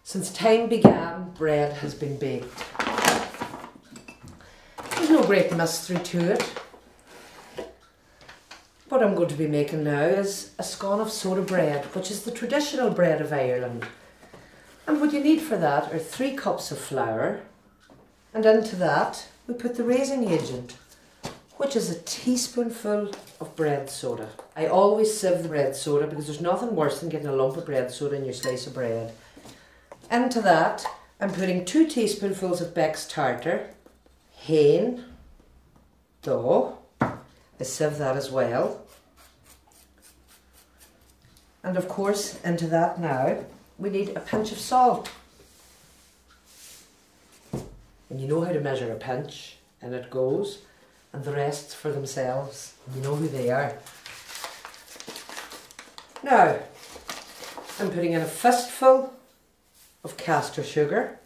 Since time began, bread has been baked. There's no great mystery to it. What I'm going to be making now is a scone of soda bread, which is the traditional bread of Ireland. And what you need for that are 3 cups of flour, and into that we put the raising agent, which is a teaspoonful of bread soda. I always sieve the bread soda because there's nothing worse than getting a lump of bread soda in your slice of bread. Into that I'm putting 2 teaspoonfuls of Beck's tartar, hain, dough. I sieve that as well. And of course into that now we need a pinch of salt. And you know how to measure a pinch, and it goes, and the rest's for themselves. You know who they are. Now I'm putting in a fistful of castor sugar,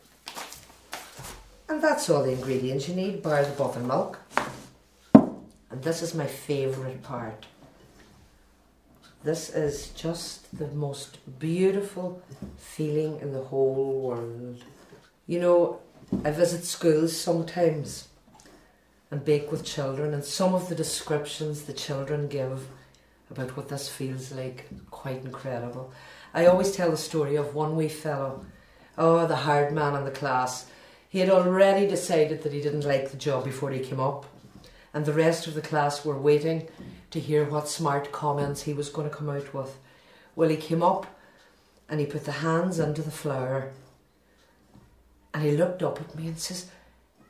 and that's all the ingredients you need, bar the buttermilk. And this is my favourite part. This is just the most beautiful feeling in the whole world. You know, I visit schools sometimes and bake with children, and some of the descriptions the children give about what this feels like, quite incredible. I always tell the story of one wee fellow, oh, the hard man in the class. He had already decided that he didn't like the job before he came up, and the rest of the class were waiting to hear what smart comments he was going to come out with. Well, he came up and he put the hands into the flour, and he looked up at me and says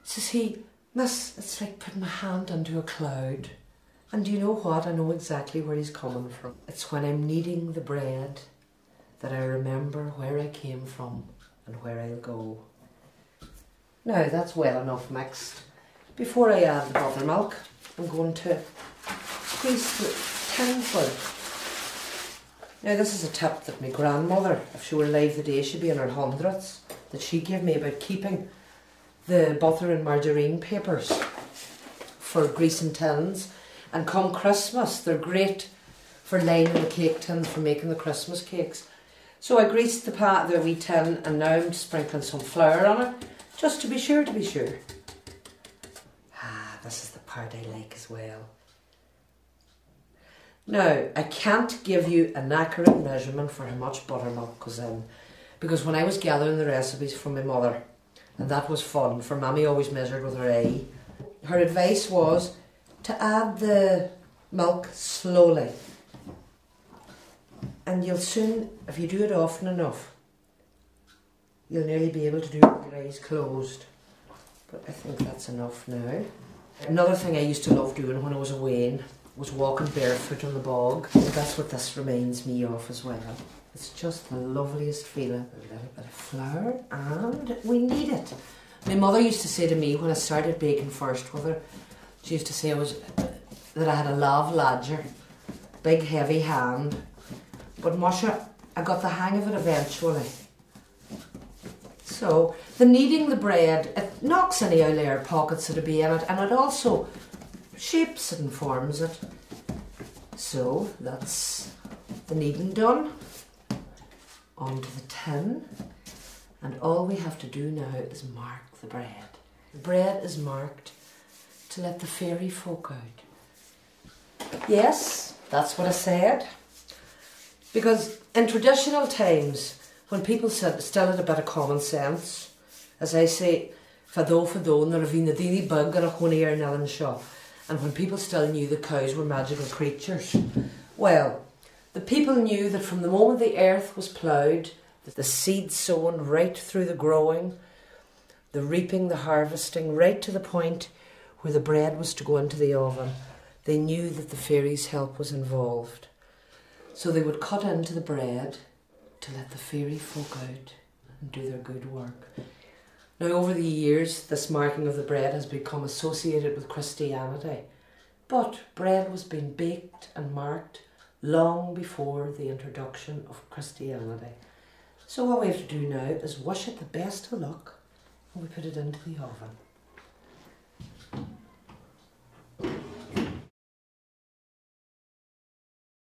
he, "Miss, it's like putting my hand into a cloud." And do you know what? I know exactly where he's coming from. It's when I'm kneading the bread that I remember where I came from and where I'll go. Now that's well enough mixed. Before I add the buttermilk, I'm going to squeeze the tin for it. Now this is a tip that my grandmother, if she were alive today, she'd be in her hundreds, that she gave me about keeping the butter and margarine papers for greasing tins. And come Christmas, they're great for lining the cake tins for making the Christmas cakes. So I greased the wee tin, and now I'm sprinkling some flour on it, just to be sure, Ah, this is the part I like as well. Now, I can't give you an accurate measurement for how much buttermilk goes in, because when I was gathering the recipes from my mother, and that was fun, for Mammy always measured with her eye, her advice was to add the milk slowly. And you'll soon, if you do it often enough, you'll nearly be able to do it with your eyes closed. But I think that's enough now. Another thing I used to love doing when I was away was walking barefoot on the bog. And that's what this reminds me of as well. It's just the loveliest feeling. A little bit of flour, and we need it. My mother used to say to me when I started baking first with her, she used to say that I had a love ladger, big heavy hand. But Musha, I got the hang of it eventually. So, the kneading the bread, it knocks any out air pockets that'll be in it, and it also shapes it and forms it. So, that's the kneading done. Onto the tin. And all we have to do now is mark the bread. The bread is marked to let the fairy folk out. Yes, that's what I said. Because in traditional times, when people still had a bit of common sense, as I say, fado na ravina dini bug and a honey ar nilin shaw, and when people still knew that cows were magical creatures, well, the people knew that from the moment the earth was ploughed, the seed sown right through the growing, the reaping, the harvesting, right to the point where the bread was to go into the oven, they knew that the fairies' help was involved. So they would cut into the bread to let the fairy folk out and do their good work. Now over the years, this marking of the bread has become associated with Christianity, but bread was being baked and marked long before the introduction of Christianity. So what we have to do now is wish it the best of luck, and we put it into the oven.